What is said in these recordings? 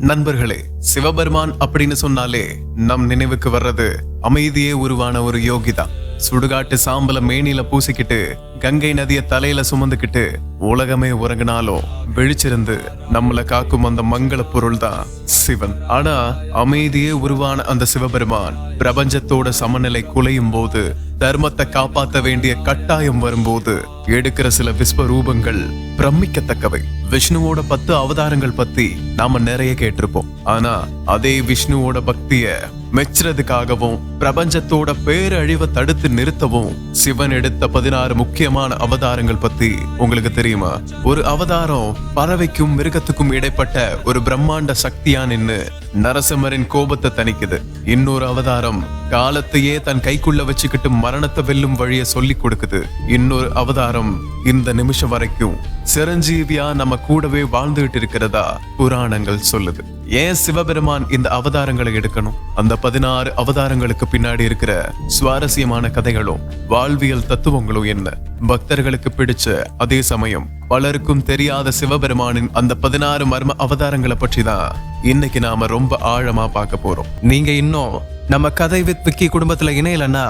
நண்பர்களே, சிவபெருமான் அப்படின்னு சொன்னாலே நம் நினைவுக்கு வர்றது அமைதியே உருவான ஒரு யோகிதான். சுடுகாட்டு சாம்பல மேனில பூசிக்கிட்டு கங்கை நதிய தலையில சுமந்துக்கிட்டு உலகமே உறங்கினாலும் விழிச்சிருந்து நம்மள காக்கும் அந்த மங்கள பொருள் தான் சிவன். ஆனா அமைதியே உருவான அந்த சிவபெருமான் பிரபஞ்சத்தோட சமநிலை குலையும் போது, தர்மத்தை காப்பாற்ற வேண்டிய கட்டாயம் வரும்போது எடுக்கிற சில விஸ்வரூபங்கள் பிரமிக்கத்தக்கவை. விஷ்ணுவோட 10 அவதாரங்கள் பத்தி நாம நிறைய கேட்டிருப்போம். ஆனா அதே விஷ்ணுவோட பக்திய மெச்சுறதுக்காகவும் பிரபஞ்சத்தோட பேரழிவை தடுத்து நிறுத்தவும் சிவன் எடுத்த 16 முக்கியமான அவதாரங்கள் பத்தி உங்களுக்கு தெரியுமா? ஒரு அவதாரம் பறவைக்கும் மிருகத்துக்கும் இடைப்பட்ட ஒரு பிரம்மாண்ட சக்தியா நின்னு நரசிம்மரின் கோபத்தை தணிக்குது. இன்னொரு அவதாரம் காலத்தையே தன் கைக்குள்ள வச்சுக்கிட்டு மரணத்தை வெல்லும் வழிய சொல்லி கொடுக்குது. இன்னொரு அவதாரம் இந்த நிமிஷம் வரைக்கும் சிரஞ்சீவியா நம்ம கூடவே வாழ்ந்துகிட்டு இருக்கிறதா புராணங்கள் சொல்லுது. ஏன் சிவபெருமான் இந்த அவதாரங்களை எடுக்கணும்? அந்த 16 அவதாரங்களுக்கு பின்னாடி இருக்கிற சுவாரஸ்யமான கதைகளும் வாழ்வியல் தத்துவங்களும் என்ன? பக்தர்களுக்கு பிடிச்ச அதே சமயம் பலருக்கும் தெரியாத சிவபெருமானின் அந்த 16 மர்ம அவதாரங்களை பற்றி தான் இன்னைக்கு நாம ரொம்ப ஆழமா பார்க்க போறோம். நீங்க இன்னும் நம்ம கதை வித் விக்கி குடும்பத்துல இணையலன்னா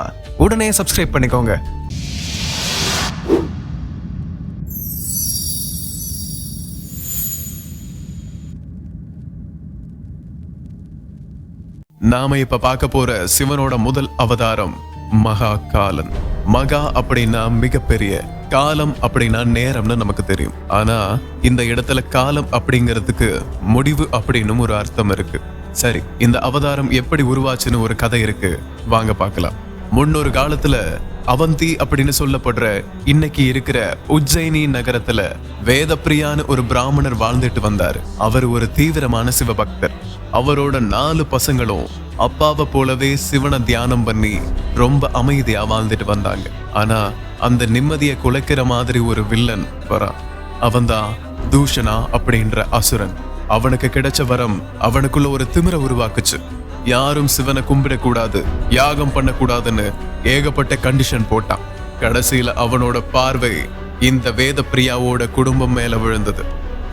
உடனே சப்ஸ்கிரைப் பண்ணிக்கோங்க. நாம இப்ப பார்க்க போற சிவனோட முதல் அவதாரம் மகா காலன். மகா அப்படின்னா மிகப்பெரிய, காலம் அப்படின்னா நேரம்னு நமக்கு தெரியும். ஆனா இந்த இடத்துல காலம் அப்படிங்கிறதுக்கு முடிவு அப்படின்னு ஒரு அர்த்தம் இருக்கு. சரி, இந்த அவதாரம் எப்படி உருவாச்சுன்னு ஒரு கதை இருக்கு, வாங்க பார்க்கலாம். முன்னொரு காலத்துல அவந்தி அப்படின்னு சொல்லப்படுற இன்னைக்கு இருக்கிற உஜ்ஜயினி நகரத்துல வேதப்பிரியான்னு ஒரு பிராமணர் வாழ்ந்துட்டு வந்தாரு. அவர் ஒரு தீவிரமான சிவபக்தர். அவரோட 4 பசங்களும் அப்பாவை போலவே சிவனை தியானம் பண்ணி ரொம்ப அமைதியா வாழ்ந்துட்டு வந்தாங்க. ஆனா அந்த நிம்மதியை குலைக்கிற மாதிரி ஒரு வில்லன் வரான். அவன்தான் தூஷணா அப்படின்ற அசுரன். அவனுக்கு கிடைச்ச வரம் அவனுக்குள்ள ஒரு திமிர உருவாக்குச்சு. யாரும் சிவனை கும்பிடக்கூடாது, யாகம் பண்ணக்கூடாதுன்னு ஏகப்பட்ட கண்டிஷன் போட்டான். கடைசியில அவனோட பார்வை இந்த வேத பிரியாவோட குடும்பம் மேல விழுந்தது.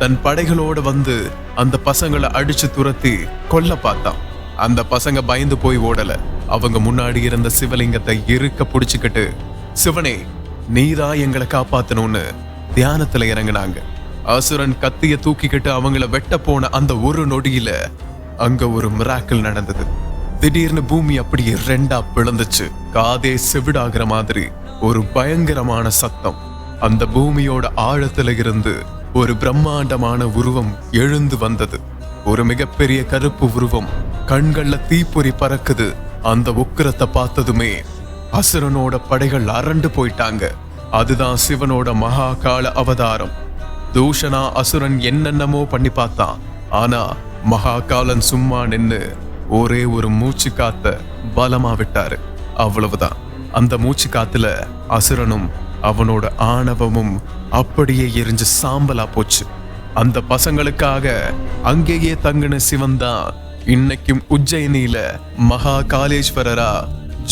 தன் படைகளோட வந்து அந்த பசங்களை அடிச்சு துரத்தி கொல்ல பார்த்தான். அந்த பசங்க பயந்து போய் ஓடல. அவங்க முன்னாடி இருந்த சிவலிங்கத்தை இறுக்க புடிச்சுக்கிட்டு, சிவனே நீதான் எங்களை காப்பாத்தணும்னு தியானத்துல இறங்கினாங்க. அசுரன் கத்திய தூக்கிக்கிட்டு அவங்கள வெட்ட போன அந்த ஒரு நொடியில அங்க ஒரு மிராக்கிள் நடந்தது. திடீர்னு பூமி அப்படியே 2ஆ பிளந்துச்சு. காதே செவிடாகிற மாதிரி ஒரு பயங்கரமான சத்தம். அந்த பூமியோட ஆழத்துல இருந்து ஒரு பிரம்மாண்டமான உருவம் எழுந்து வந்தது. ஒரு மிகப்பெரிய கருப்பு உருவம், கண்கள்ல தீப்பொறி பறக்குது. அந்த உக்கிரத்தை பார்த்ததுமே அசுரனோட படைகள் அரண்டு போயிட்டாங்க. அதுதான் சிவனோட மகா கால அவதாரம். தூஷணா அசுரன் என்னென்னமோ பண்ணி பார்த்தான். ஆனா மகா காலன் சும்மா நின்னு ஒரே ஒரு மூச்சு காத்த பலமா விட்டாரு. அவ்வளவுதான். அந்த மூச்சு காத்துல அசுரனும் அவனோட ஆணவமும் அப்படியே எரிஞ்சு சாம்பலா போச்சு. அந்த பசங்களுக்காக அங்கேயே தங்கின சிவன் தான் இன்னைக்கும் உஜ்ஜயினியில மகா காலேஸ்வரரா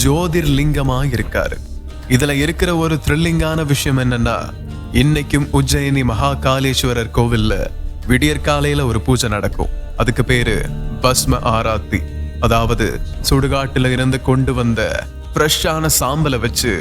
ஜோதிர்லிங்கமா இருக்காரு. இதுல இருக்கிற ஒரு த்ரில்லிங்கான விஷயம் என்னன்னா, இன்னைக்கும் உஜ்ஜயினி மகா காலேஸ்வரர் கோவில்ல விடியற் காலையில ஒரு பூஜை நடக்கும். அதுக்கு பேரு பஸ்ம ஆராத்தி. அதாவது சுடுகாட்டுல இருந்து கொண்டு வந்த ஃப்ரெஷ்ஷான சாம்பலை வச்சு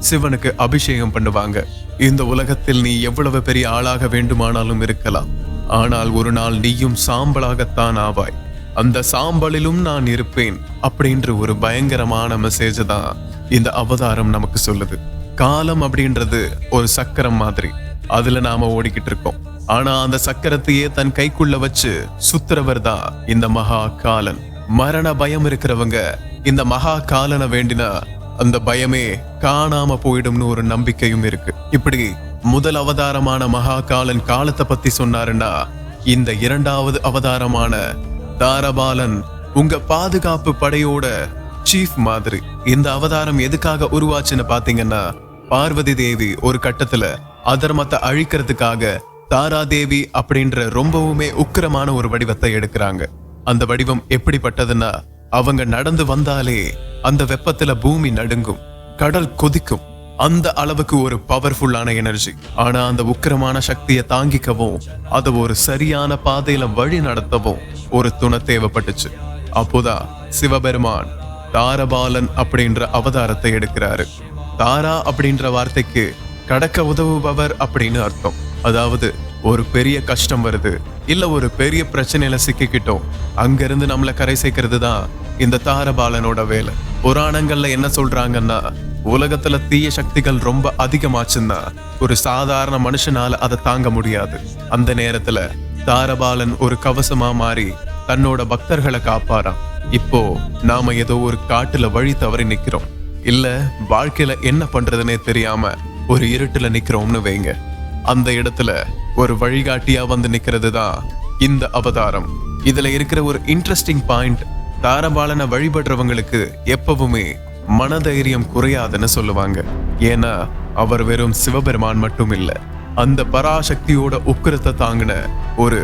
சிவனுக்கு அபிஷேகம் பண்ணுவாங்க. இந்த உலகத்தில் நீ எவ்வளவு பெரிய ஆளாக வேண்டுமானாலும் இருக்கலாம், ஆனால் ஒரு நாள் நீயும் சாம்பலாகத்தான் ஆவாய். அந்த சாம்பலிலும் நான் இருப்பேன் அப்படின்ற ஒரு பயங்கரமான மெசேஜ் தான் இந்த அவதாரம் நமக்கு சொல்லுது. காலம் அப்படின்றது ஒரு சக்கரம் மாதிரி. அதுல நாம ஓடிக்கிட்டு இருக்கோம். ஆனா அந்த சக்கரத்தையே தன் கைக்குள்ள வச்சு சுத்துறவர் தான் இந்த மகா காலன். மரண பயம் இருக்கிறவங்க இந்த மகா காலனை வேண்டினா அந்த பயமே காணாம போயிடும்னு ஒரு நம்பிக்கையும் இருக்கு. இப்படி முதல் அவதாரமான மகா காலன் காலத்தை பத்தி சொன்னாருன்னா, இந்த 2வது அவதாரமான தாரபாலன் உங்க பாதுகாப்பு படையோட சீஃப் மாதிரி. இந்த அவதாரம் எதுக்காக உருவாச்சுன்னு பாத்தீங்கன்னா, பார்வதி தேவி ஒரு கட்டத்துல அதர்மத்தை அழிக்கிறதுக்காக தாராதேவி அப்படின்ற ரொம்பவுமே உக்கிரமான ஒரு வடிவத்தை எடுக்கிறாங்க. அந்த வடிவம் எப்படிப்பட்டதுன்னா, அவங்க நடந்து வந்தாலே அந்த வெப்பத்துல பூமி நடுங்கும், கடல் கொதிக்கும். அந்த அளவுக்கு ஒரு பவர்ஃபுல்லான எனர்ஜி. ஆனா அந்த உக்கிரமான சக்தியை தாங்கிக்கவும் அதை ஒரு சரியான பாதையில வழி நடத்தவும் ஒரு துணை தேவைப்பட்டுச்சு. அப்போதான் சிவபெருமான் தாரபாலன் அப்படின்ற அவதாரத்தை எடுக்கிறாரு. தாரா அப்படின்ற வார்த்தைக்கு கடக்க உதவுபவர் அப்படின்னு அர்த்தம். அதாவது ஒரு பெரிய கஷ்டம் வருது, இல்ல ஒரு பெரிய பிரச்சனையில சிக்கிக்கிட்டோம், அங்கிருந்து நம்மளை கரை சேர்க்கிறது தான் இந்த தாரபாலனோட வேலை. புராணங்கள்ல என்ன சொல்றாங்கன்னா, உலகத்துல தீய சக்திகள் ரொம்ப அதிகமாச்சுன்னா ஒரு சாதாரண மனுஷனால அதை தாங்க முடியாது. அந்த நேரத்துல தாரபாலன் ஒரு கவசமா மாறி தன்னோட பக்தர்களை காப்பாராம். இப்போ நாம ஏதோ ஒரு காட்டுல வழி தவறி நிக்கிறோம், இல்ல வாழ்க்கையில என்ன பண்றதுன்னே தெரியாம ஒரு இருட்டுல நிக்கிறோம்னு வைங்க. அந்த இடத்துல ஒரு வழிகாட்டியா வந்து நிக்கிறது தான் இந்த அவதாரம். இதுல இருக்கிற ஒரு இன்ட்ரெஸ்டிங் பாயிண்ட், தாரபாலனை வழிபடுறவங்களுக்கு எப்பவுமே மனதைரியம் குறையாதுன்னு சொல்லுவாங்க. ஏன்னா அவர் வெறும் சிவபெருமான் மட்டும் இல்ல, அந்த பராசக்தியோட உக்கிரத்தை தாங்கின ஒரு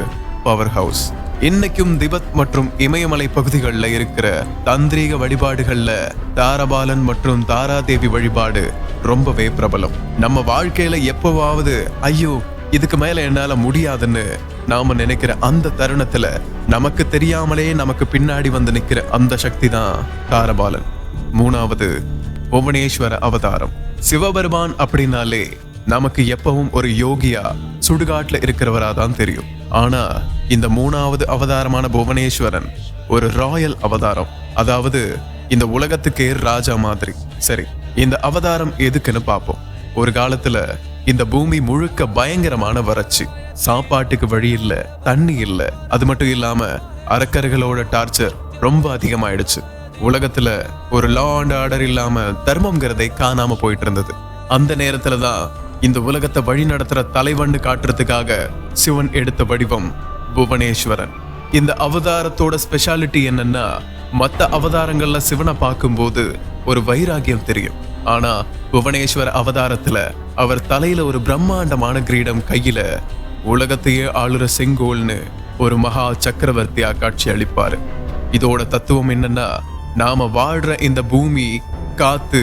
பவர் ஹவுஸ். இன்னைக்கும் திபெத் மற்றும் இமயமலை பகுதிகளில் இருக்கிற தந்திரீக வழிபாடுகள்ல தாரபாலன் மற்றும் தாராதேவி வழிபாடு ரொம்பவே பிரபலம். நம்ம வாழ்க்கையில எப்பவாவது ஐயோ இதுக்கு மேல என்னால முடியாதுன்னு நாம நினைக்கிற அந்த தருணத்துல நமக்கு தெரியாமலே நமக்கு பின்னாடி வந்து நிக்கிற அந்த சக்தி தான் தாரபாலன். மூணாவது, புவனேஸ்வர அவதாரம். சிவபெருமான் அப்படின்னாலே நமக்கு எப்பவும் ஒரு யோகியா சுடுகாட்டுல இருக்கிறவரா தான் தெரியும். ஆனா இந்த மூணாவது அவதாரமான புவனேஸ்வரன் ஒரு ராயல் அவதாரம். அதாவது இந்த உலகத்துக்கே ராஜா மாதிரி. சரி, இந்த அவதாரம் எதுக்குன்னு பார்ப்போம். ஒரு காலத்துல இந்த பூமி முழுக்க பயங்கரமான வறட்சி, சாப்பாட்டுக்கு வழி இல்ல, தண்ணி இல்ல, அது மட்டும் இல்லாம அரக்கர்களோட டார்ச்சர் ரொம்ப அதிகமாயிடுச்சு. உலகத்துல ஒரு லா அண்ட் ஆர்டர் இல்லாம தர்மம்ங்கிறதை காணாம போயிட்டு இருந்தது. அந்த நேரத்துலதான் இந்த உலகத்தை வழி நடத்துற தலைவன்னு காட்டுறதுக்காக சிவன் எடுத்த வடிவம் புவனேஸ்வரன். இந்த அவதாரத்தோட ஸ்பெஷாலிட்டி என்னன்னா, மத்த அவதாரங்கள்ல சிவனை பார்க்கும்போது ஒரு வைராகியம் தெரியும். ஆனா புவனேஸ்வர அவதாரத்துல அவர் தலையில ஒரு பிரம்மாண்டமான கிரீடம், கையில உலகத்தையே ஆளுற செங்கோல்னு ஒரு மகா சக்கரவர்த்தியா காட்சி அளிப்பாரு. இதோட தத்துவம் என்னன்னா, நாம வாழ்ற இந்த பூமி, காத்து,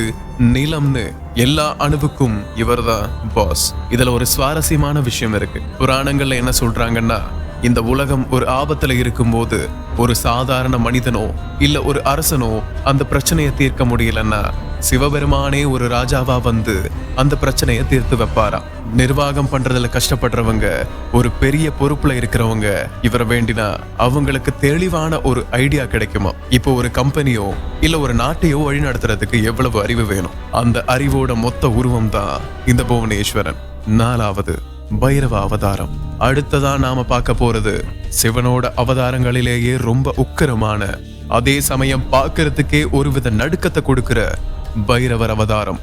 நிலம்னு எல்லா அணுவுக்கும் இவர்தான் பாஸ். இதுல ஒரு சுவாரஸ்யமான விஷயம் இருக்கு. புராணங்கள்ல என்ன சொல்றாங்கன்னா, இந்த உலகம் ஒரு ஆபத்துல இருக்கும்போது ஒரு சாதாரண மனிதனோ இல்ல ஒரு அரசனோ அந்த பிரச்சனையை தீர்க்க முடியலன்னா சிவபெருமானே ஒரு ராஜாவா வந்து அந்த பிரச்சனையை தீர்த்து வைப்பாராம். நிர்வாகம் பண்றதுல கஷ்டப்படுறவங்க, ஒரு பெரிய பொறுப்புல இருக்கிறவங்க இவரை வேண்டினா அவங்களுக்கு தெளிவான ஒரு ஐடியா கிடைக்குமா. இப்போ ஒரு கம்பெனியோ இல்ல ஒரு நாட்டையோ வழி நடத்துறதுக்கு எவ்வளவு அறிவு வேணும், அந்த அறிவோட மொத்த உருவம் தான் இந்த புவனேஸ்வரன். நாலாவது, பைரவ அவதாரம். அடுத்ததா நாம பார்க்க போறது சிவனோட அவதாரங்களிலேயே ரொம்ப உக்கிரமான, அதே சமயம் பார்க்கறதுக்கே ஒருவித நடுக்கத்தை கொடுக்கிற பைரவர் அவதாரம்.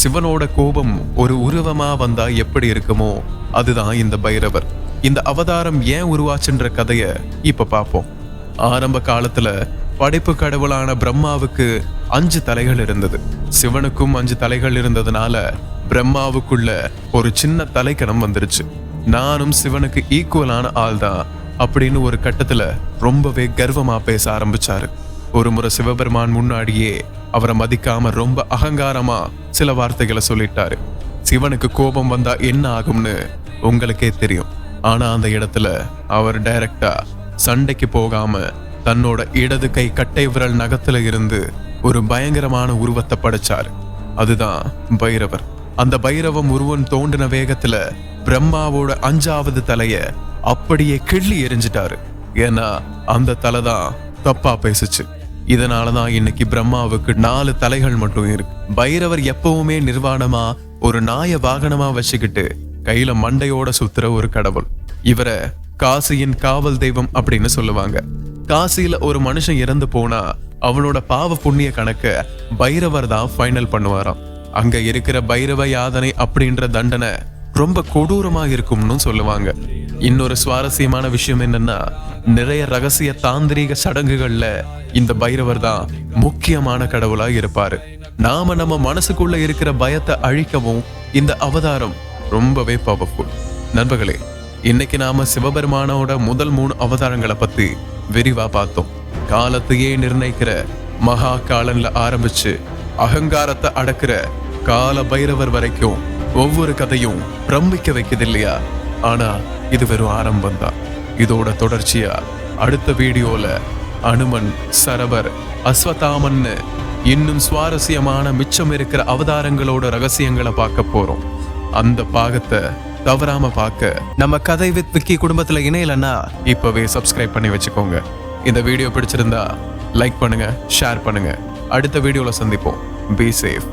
சிவனோட கோபம் ஒரு உருவமா வந்தா எப்படி இருக்குமோ அதுதான் இந்த பைரவர். இந்த அவதாரம் ஏன் உருவாச்சுன்ற கதைய இப்ப பார்ப்போம். ஆரம்ப காலத்துல படைப்பு கடவுளான பிரம்மாவுக்கு 5 தலைகள் இருந்தது. சிவனுக்கும் 5 தலைகள் இருந்ததுனால பிரம்மாவுக்குள்ள ஒரு சின்ன தலைக்கணம் வந்துருச்சு. நானும் சிவனுக்கு ஈக்குவலான ஆள் தான் அப்படின்னு ஒரு கட்டத்துல ரொம்பவே கர்வமா பேச ஆரம்பிச்சாரு. ஒரு முறை சிவபெருமான் முன்னாடியே அவரை மதிக்காம ரொம்ப அகங்காரமா சில வார்த்தைகளை சொல்லிட்டாரு. சிவனுக்கு கோபம் வந்தா என்ன ஆகும்னு உங்களுக்கே தெரியும். ஆனா அந்த இடத்துல அவர் டைரக்டா சண்டைக்கு போகாம தன்னோட இடது கை கட்டை விரல் நகத்துல இருந்து ஒரு பயங்கரமான உருவத்தை படைச்சாரு. அதுதான் பைரவர். அந்த பைரவம் உருவம் தோண்டின வேகத்துல பிரம்மாவோட 5வது தலைய அப்படியே கிள்ளி எரிஞ்சிட்டாரு. ஏன்னா அந்த தலைதான் தப்பா பேசுச்சு. இதனாலதான் இன்னைக்கு பிரம்மாவுக்கு 4 தலைகள் மட்டும் இருக்கு. பைரவர் எப்பவுமே நிர்வாணமா ஒரு நாய வாகனமா வச்சுக்கிட்டு கையில மண்டையோட சுத்துற ஒரு கடவுள். இவரை காசியின் காவல் தெய்வம் அப்படின்னு சொல்லுவாங்க. காசியில ஒரு மனுஷன் இறந்து போனா அவனோட பாவ புண்ணிய கணக்க பைரவர் தான் ஃபைனல் பண்ணுவாராம். அங்க இருக்கிற பைரவ யாதனை அப்படின்ற தண்டனை ரொம்ப கொடூரமா இருக்கும்னு சொல்லுவாங்க. இன்னொரு சுவாரஸ்யமான விஷயம் என்னன்னா, நிறைய ரகசிய தாந்திரீக சடங்குகள்ல இந்த பைரவர் தான் முக்கியமான கடவுளா இருப்பாரு. நாம நம்ம மனசுக்குள்ள இருக்கிற பயத்தை அழிக்கவும் இந்த அவதாரம் ரொம்பவே பவர்ஃபுல். நண்பர்களே, இன்னைக்கு நாம சிவபெருமானோட முதல் 3 அவதாரங்களை பத்தி விரிவா பார்த்தோம். காலத்தையே நிர்ணயிக்கிற மகா காலன்ல ஆரம்பிச்சு அகங்காரத்தை அடக்குற கால பைரவர் வரைக்கும் ஒவ்வொரு கதையும் பிரமிக்க வைக்குது இல்லையா? ஆனா இது வெறும் ஆரம்பம் தான். இதோட தொடர்ச்சியா அடுத்த வீடியோல அனுமன், சரபர், அஸ்வத்தாமன்னு இன்னும் சுவாரஸ்யமான மிச்சம் இருக்கிற அவதாரங்களோட ரகசியங்களை பார்க்க போறோம். அந்த பாகத்தை தவறாம பார்க்க நம்ம கதை வித் விக்கி குடும்பத்துல இணையலன்னா இப்பவே சப்ஸ்கிரைப் பண்ணி வச்சுக்கோங்க. இந்த வீடியோ பிடிச்சிருந்தா லைக் பண்ணுங்க, ஷேர் பண்ணுங்க. அடுத்த வீடியோல சந்திப்போம். Be safe.